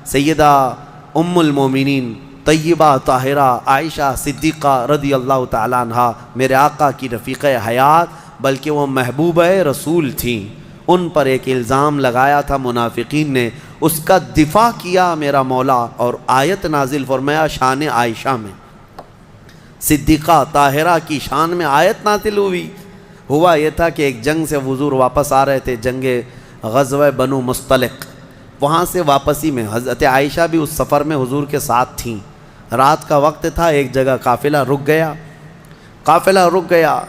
سیدہ ام المومنین طیبہ طاہرہ عائشہ صدیقہ رضی اللہ تعالیٰ عنہ میرے آقا کی رفیقہ حیات بلکہ وہ محبوبہ رسول تھیں، ان پر ایک الزام لگایا تھا منافقین نے، اس کا دفاع کیا میرا مولا اور آیت نازل فرمایا شان عائشہ میں، صدیقہ طاہرہ کی شان میں آیت نازل ہوئی۔ ہوا یہ تھا کہ ایک جنگ سے حضور واپس آ رہے تھے، جنگ غزوہ بنو مصطلق، وہاں سے واپسی میں حضرت عائشہ بھی اس سفر میں حضور کے ساتھ تھیں۔ رات کا وقت تھا، ایک جگہ قافلہ رک گیا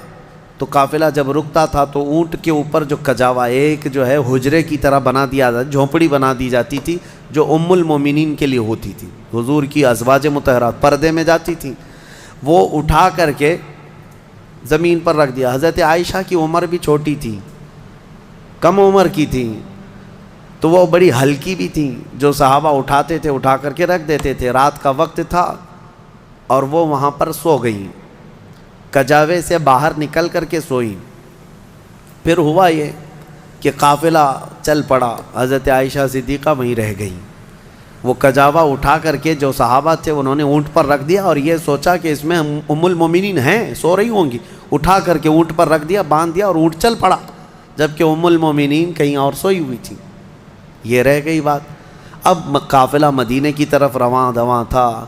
تو قافلہ جب رکتا تھا تو اونٹ کے اوپر جو کجاوا ایک جو ہے حجرے کی طرح بنا دیا جاتا، جھونپڑی بنا دی جاتی تھی جو ام المومنین کے لیے ہوتی تھی، حضور کی ازواج مطہرات پردے میں جاتی تھیں، وہ اٹھا کر کے زمین پر رکھ دیا۔ حضرت عائشہ کی عمر بھی چھوٹی تھی، کم عمر کی تھی، تو وہ بڑی ہلکی بھی تھیں، جو صحابہ اٹھاتے تھے اٹھا کر کے رکھ دیتے تھے۔ رات کا وقت تھا اور وہ وہاں پر سو گئیں، کجاوے سے باہر نکل کر کے سوئیں۔ پھر ہوا یہ کہ قافلہ چل پڑا، حضرت عائشہ صدیقہ وہیں رہ گئیں۔ وہ کجاوا اٹھا کر کے جو صحابہ تھے انہوں نے اونٹ پر رکھ دیا اور یہ سوچا کہ اس میں ام المومنین ہیں، سو رہی ہوں گی، اٹھا کر کے اونٹ پر رکھ دیا، باندھ دیا اور اونٹ چل پڑا، جبکہ ام المومنین کہیں اور سوئی ہوئی تھی۔ یہ رہ گئی بات۔ اب قافلہ مدینے کی طرف رواں دواں تھا،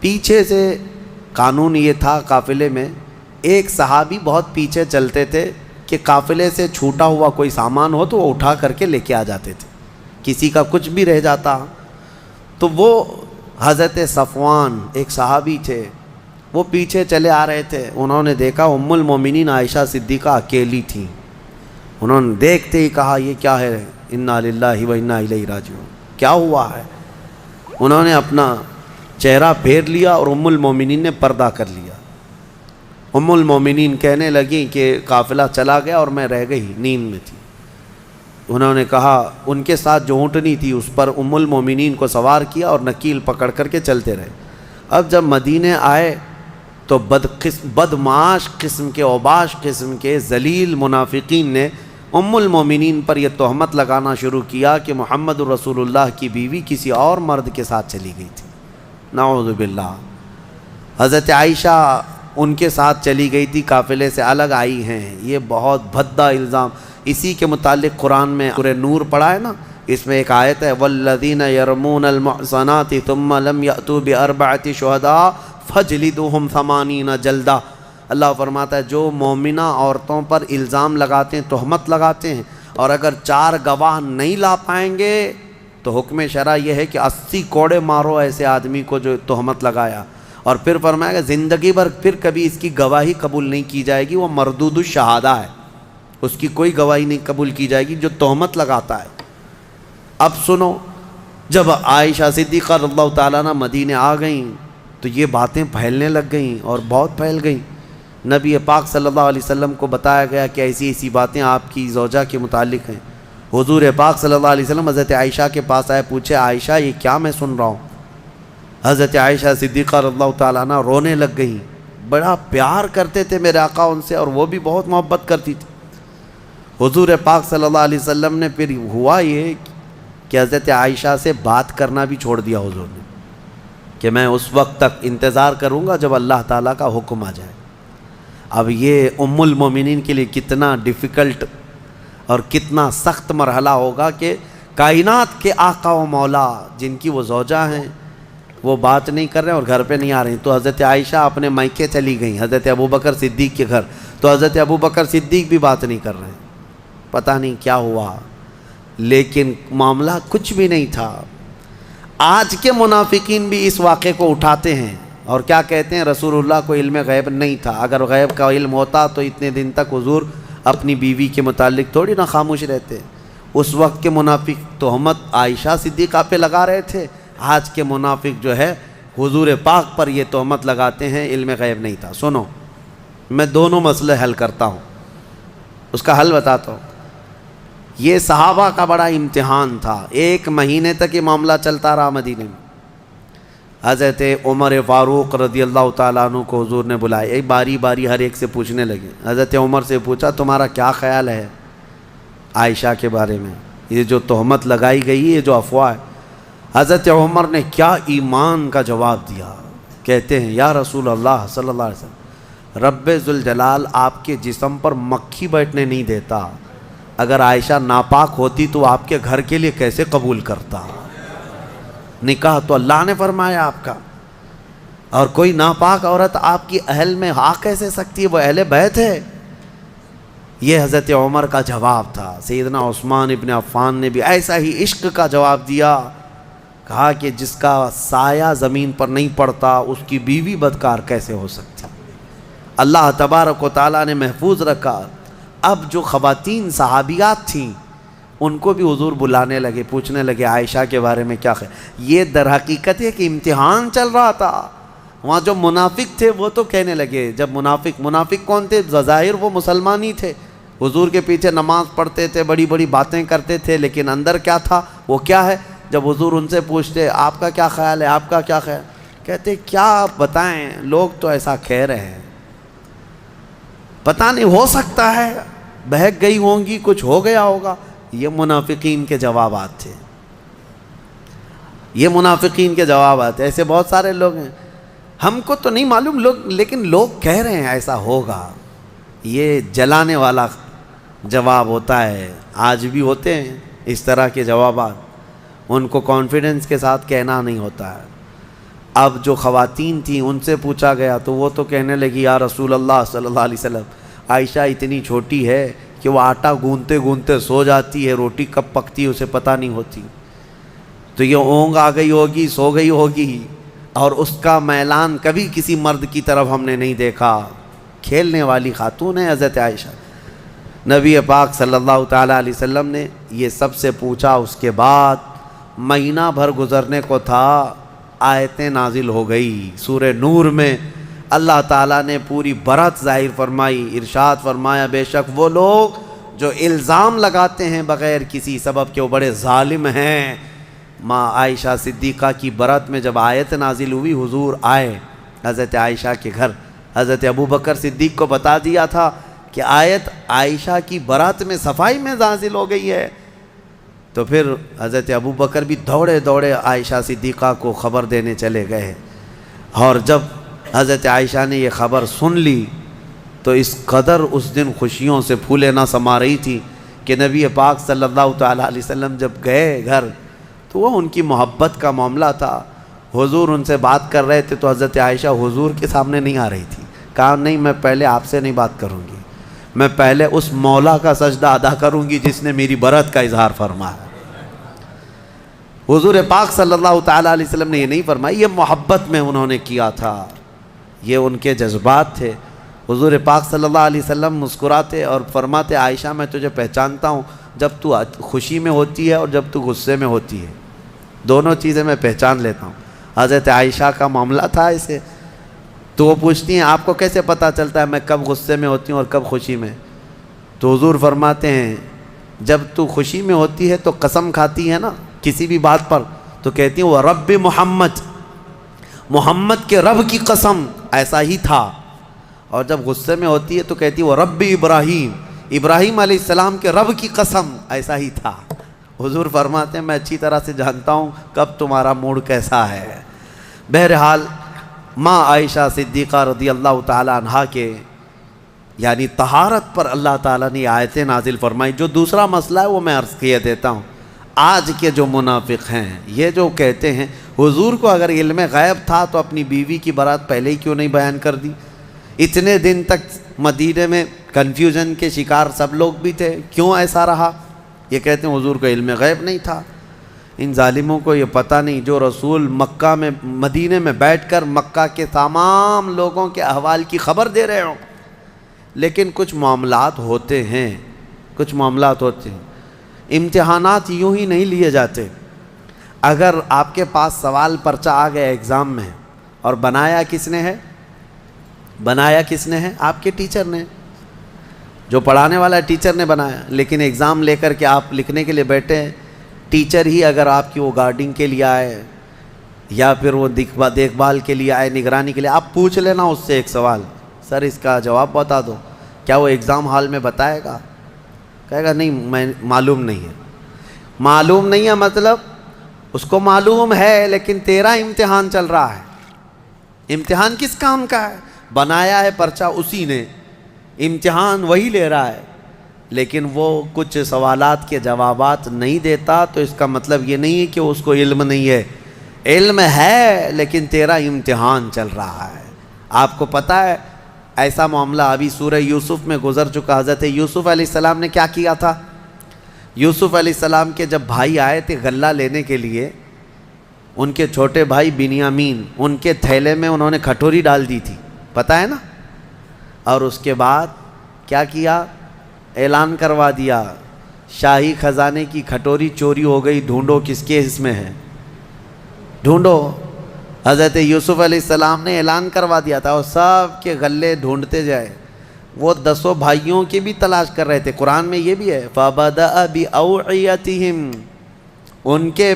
پیچھے سے قانون یہ تھا قافلے میں ایک صحابی بہت پیچھے چلتے تھے کہ قافلے سے چھوٹا ہوا کوئی سامان ہو تو وہ اٹھا کر کے لے کے آ جاتے تھے، کسی کا کچھ بھی رہ جاتا تو وہ حضرت صفوان ایک صحابی تھے، وہ پیچھے چلے آ رہے تھے، انہوں نے دیکھا ام المومنین عائشہ صدیقہ اکیلی تھیں، انہوں نے دیکھتے ہی کہا یہ کیا ہے، انا للہ و انا الیہ راجعون، کیا ہوا ہے؟ انہوں نے اپنا چہرہ پھیر لیا اور ام المومنین نے پردہ کر لیا۔ ام المومنین کہنے لگیں کہ قافلہ چلا گیا اور میں رہ گئی، نیند میں تھی۔ انہوں نے کہا ان کے ساتھ جو اونٹنی تھی اس پر ام المومنین کو سوار کیا اور نکیل پکڑ کر کے چلتے رہے۔ اب جب مدینے آئے تو بدمعاش قسم کے اوباش قسم کے ذلیل منافقین نے ام المومنین پر یہ تہمت لگانا شروع کیا کہ محمد رسول اللہ کی بیوی کسی اور مرد کے ساتھ چلی گئی تھی، نعوذ باللہ۔ حضرت عائشہ ان کے ساتھ چلی گئی تھی، قافلے سے الگ آئی ہیں، یہ بہت بھدا الزام۔ اسی کے متعلق قرآن میں سورہ نور پڑھا ہے نا، اس میں ایک آیت ہے والذین یرمون المحصنات ثم لم یأتوا بأربعة شہداء فاجلدوہم 80 جلدہ۔ اللہ فرماتا ہے جو مومنہ عورتوں پر الزام لگاتے ہیں، تہمت لگاتے ہیں، اور اگر 4 گواہ نہیں لا پائیں گے تو حکم شرع یہ ہے کہ 80 کوڑے مارو ایسے آدمی کو جو تہمت لگایا، اور پھر فرمایا کہ زندگی بھر پھر کبھی اس کی گواہی قبول نہیں کی جائے گی، وہ مردود الشہادہ ہے، اس کی کوئی گواہی نہیں قبول کی جائے گی جو تہمت لگاتا ہے۔ اب سنو، جب عائشہ صدیقہ رضی اللہ تعالیٰ عنہ مدینے آ گئیں تو یہ باتیں پھیلنے لگ گئیں اور بہت پھیل گئیں۔ نبی پاک صلی اللہ علیہ وسلم کو بتایا گیا کہ ایسی ایسی باتیں آپ کی زوجہ کے متعلق ہیں۔ حضور پاک صلی اللہ علیہ وسلم حضرت عائشہ کے پاس آئے، پوچھے عائشہ یہ کیا میں سن رہا ہوں؟ حضرت عائشہ صدیقہ رضی اللہ تعالیٰ عنہ رونے لگ گئیں، بڑا پیار کرتے تھے میرے آقا ان سے اور وہ بھی بہت محبت کرتی تھی۔ حضور پاک صلی اللہ علیہ وسلم نے پھر ہوا یہ کہ حضرت عائشہ سے بات کرنا بھی چھوڑ دیا حضور نے، کہ میں اس وقت تک انتظار کروں گا جب اللہ تعالیٰ کا حکم آ جائے۔ اب یہ ام المومنین کے لیے کتنا ڈیفیکلٹ اور کتنا سخت مرحلہ ہوگا کہ کائنات کے آقا و مولا جن کی وہ زوجہ ہیں وہ بات نہیں کر رہے ہیں اور گھر پہ نہیں آ رہے ہیں، تو حضرت عائشہ اپنے میکے چلی گئیں حضرت ابوبکر صدیق کے گھر، تو حضرت ابوبکر صدیق بھی بات نہیں کر رہے ہیں، پتہ نہیں کیا ہوا، لیکن معاملہ کچھ بھی نہیں تھا۔ آج کے منافقین بھی اس واقعے کو اٹھاتے ہیں اور کیا کہتے ہیں رسول اللہ کو علم غیب نہیں تھا، اگر غیب کا علم ہوتا تو اتنے دن تک حضور اپنی بیوی کے متعلق تھوڑی نہ خاموش رہتے۔ اس وقت کے منافق تہمت عائشہ صدیقہ پہ لگا رہے تھے، آج کے منافق جو ہے حضور پاک پر یہ تہمت لگاتے ہیں علم غیب نہیں تھا۔ سنو، میں دونوں مسئلے حل کرتا ہوں، اس کا حل بتاتا ہوں۔ یہ صحابہ کا بڑا امتحان تھا، 1 مہینے تک یہ معاملہ چلتا رہا مدینے میں۔ حضرت عمر فاروق رضی اللہ تعالیٰ عنہ کو حضور نے بلایا، باری باری ہر ایک سے پوچھنے لگے۔ حضرت عمر سے پوچھا تمہارا کیا خیال ہے عائشہ کے بارے میں، یہ جو تہمت لگائی گئی ہے، یہ جو افواہ ہے؟ حضرت عمر نے کیا ایمان کا جواب دیا. کہتے ہیں یا رسول اللہ صلی اللہ علیہ وسلم، رب ذوالجلال آپ کے جسم پر مکھی بیٹھنے نہیں دیتا. اگر عائشہ ناپاک ہوتی تو آپ کے گھر کے لیے کیسے قبول کرتا؟ نکاح تو اللہ نے فرمایا آپ کا، اور کوئی ناپاک عورت آپ کی اہل میں آ کیسے سکتی ہے؟ وہ اہل بیت ہے. یہ حضرت عمر کا جواب تھا. سیدنا عثمان ابن عفان نے بھی ایسا ہی عشق کا جواب دیا. کہا کہ جس کا سایہ زمین پر نہیں پڑتا اس کی بیوی بدکار کیسے ہو سکتی؟ اللہ تبارک و تعالیٰ نے محفوظ رکھا. اب جو خواتین صحابیات تھیں ان کو بھی حضور بلانے لگے، پوچھنے لگے عائشہ کے بارے میں کیا خیر. یہ در حقیقت ہے کہ امتحان چل رہا تھا. وہاں جو منافق تھے وہ تو کہنے لگے، جب منافق کون تھے؟ بظاہر وہ مسلمان ہی تھے، حضور کے پیچھے نماز پڑھتے تھے، بڑی بڑی باتیں کرتے تھے، لیکن اندر کیا تھا وہ کیا ہے. جب حضور ان سے پوچھتے آپ کا کیا خیال ہے، آپ کا کیا خیال، کہتے کیا بتائیں، لوگ تو ایسا کہہ رہے ہیں، پتہ نہیں ہو سکتا ہے بہک گئی ہوں گی، کچھ ہو گیا ہوگا. یہ منافقین کے جوابات تھے، یہ منافقین کے جوابات. ایسے بہت سارے لوگ ہیں، ہم کو تو نہیں معلوم لوگ، لیکن لوگ کہہ رہے ہیں ایسا ہوگا. یہ جلانے والا جواب ہوتا ہے. آج بھی ہوتے ہیں اس طرح کے جوابات، ان کو کانفیڈنس کے ساتھ کہنا نہیں ہوتا ہے. اب جو خواتین تھیں ان سے پوچھا گیا تو وہ تو کہنے لگی یا رسول اللہ صلی اللہ علیہ وسلم، عائشہ اتنی چھوٹی ہے کہ وہ آٹا گوندتے گوندتے سو جاتی ہے، روٹی کب پکتی ہے اسے پتہ نہیں ہوتی. تو یہ اونگ آ گئی ہوگی، سو گئی ہوگی، اور اس کا میلان کبھی کسی مرد کی طرف ہم نے نہیں دیکھا. کھیلنے والی خاتون ہے حضرت عائشہ. نبی پاک صلی اللہ تعالیٰ علیہ وسلم نے یہ سب سے پوچھا. اس کے بعد مہینہ بھر گزرنے کو تھا، آیتیں نازل ہو گئی. سورہ نور میں اللہ تعالیٰ نے پوری برات ظاہر فرمائی. ارشاد فرمایا بے شک وہ لوگ جو الزام لگاتے ہیں بغیر کسی سبب کے وہ بڑے ظالم ہیں. ماں عائشہ صدیقہ کی برات میں جب آیت نازل ہوئی، حضور آئے حضرت عائشہ کے گھر. حضرت ابوبکر صدیق کو بتا دیا تھا کہ آیت عائشہ کی برات میں صفائی میں نازل ہو گئی ہے. تو پھر حضرت ابوبکر بھی دوڑے دوڑے عائشہ صدیقہ کو خبر دینے چلے گئے. اور جب حضرت عائشہ نے یہ خبر سن لی تو اس قدر اس دن خوشیوں سے پھولے نہ سما رہی تھی کہ نبی پاک صلی اللہ تعالیٰ علیہ وسلم جب گئے گھر تو وہ ان کی محبت کا معاملہ تھا. حضور ان سے بات کر رہے تھے تو حضرت عائشہ حضور کے سامنے نہیں آ رہی تھی. کہا نہیں، میں پہلے آپ سے نہیں بات کروں گی، میں پہلے اس مولا کا سجدہ ادا کروں گی جس نے میری برات کا اظہار فرمایا. حضور پاک صلی اللہ تعالیٰ علیہ وسلم نے یہ نہیں فرمایا، یہ محبت میں انہوں نے کیا تھا، یہ ان کے جذبات تھے. حضور پاک صلی اللہ علیہ وسلم مسکراتے اور فرماتے عائشہ میں تجھے پہچانتا ہوں جب تو خوشی میں ہوتی ہے اور جب تو غصے میں ہوتی ہے، دونوں چیزیں میں پہچان لیتا ہوں. حضرت عائشہ کا معاملہ تھا اسے. تو وہ پوچھتی ہیں آپ کو کیسے پتہ چلتا ہے میں کب غصے میں ہوتی ہوں اور کب خوشی میں؟ تو حضور فرماتے ہیں جب تو خوشی میں ہوتی ہے تو قسم کھاتی ہے نا کسی بھی بات پر، تو کہتی ہیں وہ رب محمد کے رب کی قسم ایسا ہی تھا. اور جب غصے میں ہوتی ہے تو کہتی ہے وہ رب ابراہیم علیہ السلام کے رب کی قسم ایسا ہی تھا. حضور فرماتے ہیں میں اچھی طرح سے جانتا ہوں کب تمہارا موڈ کیسا ہے. بہرحال ماں عائشہ صدیقہ رضی اللہ تعالیٰ عنہا کے یعنی طہارت پر اللہ تعالیٰ نے آیتیں نازل فرمائی. جو دوسرا مسئلہ ہے وہ میں عرض کیے دیتا ہوں. آج کے جو منافق ہیں یہ جو کہتے ہیں حضور کو اگر علم غیب تھا تو اپنی بیوی کی برات پہلے ہی کیوں نہیں بیان کر دی؟ اتنے دن تک مدینے میں کنفیوژن کے شکار سب لوگ بھی تھے، کیوں ایسا رہا؟ یہ کہتے ہیں حضور کو علم غیب نہیں تھا. ان ظالموں کو یہ پتہ نہیں جو رسول مکہ میں مدینے میں بیٹھ کر مکہ کے تمام لوگوں کے احوال کی خبر دے رہے ہوں. لیکن کچھ معاملات ہوتے ہیں، کچھ معاملات ہوتے ہیں. امتحانات یوں ہی نہیں لیے جاتے. اگر آپ کے پاس سوال پرچہ آ گیا ایگزام میں اور بنایا کس نے ہے؟ بنایا کس نے ہے؟ آپ کے ٹیچر نے. جو پڑھانے والا ٹیچر نے بنایا. لیکن ایگزام لے کر کے آپ لکھنے کے لیے بیٹھے ہیں، ٹیچر ہی اگر آپ کی وہ گارڈنگ کے لیے آئے یا پھر وہ دیکھ بھال کے لیے آئے، نگرانی کے لیے، آپ پوچھ لینا اس سے ایک سوال، سر اس کا جواب بتا دو. کیا وہ ایگزام ہال میں بتائے گا؟ کہے گا نہیں میں معلوم نہیں ہے. معلوم نہیں ہے مطلب اس کو معلوم ہے لیکن تیرا امتحان چل رہا ہے۔ امتحان کس کام کا ہے؟ بنایا ہے پرچہ اسی نے، امتحان وہی لے رہا ہے، لیکن وہ کچھ سوالات کے جوابات نہیں دیتا تو اس کا مطلب یہ نہیں ہے کہ اس کو علم نہیں ہے، علم ہے لیکن تیرا امتحان چل رہا ہے۔ آپ کو پتہ ہے ایسا معاملہ ابھی سورہ یوسف میں گزر چکا۔ حضرت یوسف علیہ السلام نے کیا کیا تھا؟ یوسف علیہ السلام کے جب بھائی آئے تھے غلہ لینے کے لیے، ان کے چھوٹے بھائی بنیامین، ان کے تھیلے میں انہوں نے کھٹوری ڈال دی تھی، پتہ ہے نا؟ اور اس کے بعد کیا کیا؟ اعلان کروا دیا شاہی خزانے کی کھٹوری چوری ہو گئی، ڈھونڈو کس کے اس میں ہے، ڈھونڈو۔ حضرت یوسف علیہ السلام نے اعلان کروا دیا تھا اور سب کے غلے ڈھونڈتے جائے، وہ 10 بھائیوں کی بھی تلاش کر رہے تھے۔ قرآن میں یہ بھی ہے فَبَدَأَ بِأَوْعِيَتِهِمْ، ان کے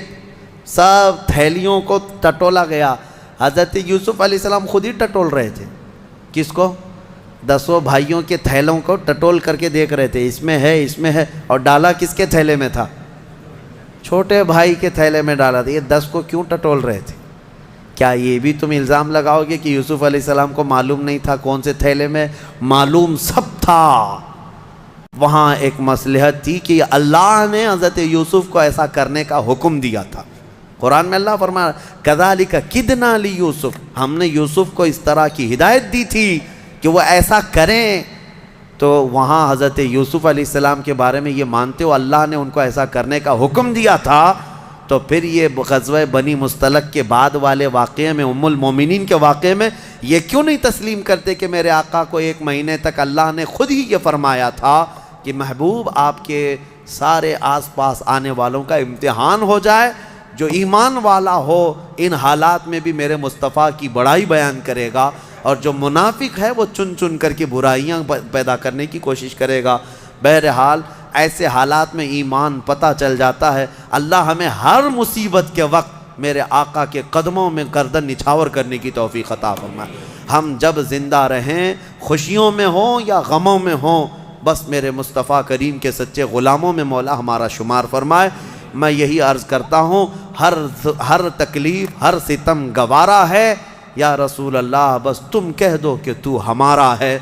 سب تھیلیوں کو ٹٹولا گیا۔ حضرت یوسف علیہ السلام خود ہی ٹٹول رہے تھے، کس کو؟ 10 بھائیوں کے تھیلوں کو ٹٹول کر کے دیکھ رہے تھے، اس میں ہے، اس میں ہے، اور ڈالا کس کے تھیلے میں تھا؟ چھوٹے بھائی کے تھیلے میں ڈالا تھا۔ یہ 10 کو کیوں ٹٹول رہے تھے؟ کیا یہ بھی تم الزام لگاؤ گے کہ یوسف علیہ السلام کو معلوم نہیں تھا کون سے تھیلے میں؟ معلوم سب تھا۔ وہاں ایک مصلحت تھی کہ اللہ نے حضرت یوسف کو ایسا کرنے کا حکم دیا تھا۔ قرآن میں اللہ فرمایا کذالک کدنا لیوسف، ہم نے یوسف کو اس طرح کی ہدایت دی تھی کہ وہ ایسا کریں۔ تو وہاں حضرت یوسف علیہ السلام کے بارے میں یہ مانتے ہو اللہ نے ان کو ایسا کرنے کا حکم دیا تھا، تو پھر یہ غزوہ بنی مستلق کے بعد والے واقعے میں، ام المومنین کے واقعے میں یہ کیوں نہیں تسلیم کرتے کہ میرے آقا کو 1 مہینے تک اللہ نے خود ہی یہ فرمایا تھا کہ محبوب آپ کے سارے آس پاس آنے والوں کا امتحان ہو جائے، جو ایمان والا ہو ان حالات میں بھی میرے مصطفیٰ کی بڑائی بیان کرے گا، اور جو منافق ہے وہ چن چن کر کے برائیاں پیدا کرنے کی کوشش کرے گا۔ بہرحال ایسے حالات میں ایمان پتہ چل جاتا ہے۔ اللہ ہمیں ہر مصیبت کے وقت میرے آقا کے قدموں میں گردن نچھاور کرنے کی توفیق عطا فرمائے۔ ہم جب زندہ رہیں، خوشیوں میں ہوں یا غموں میں ہوں، بس میرے مصطفیٰ کریم کے سچے غلاموں میں مولا ہمارا شمار فرمائے۔ میں یہی عرض کرتا ہوں، ہر تکلیف، ہر ستم گوارا ہے، یا رسول اللہ بس تم کہہ دو کہ تو ہمارا ہے۔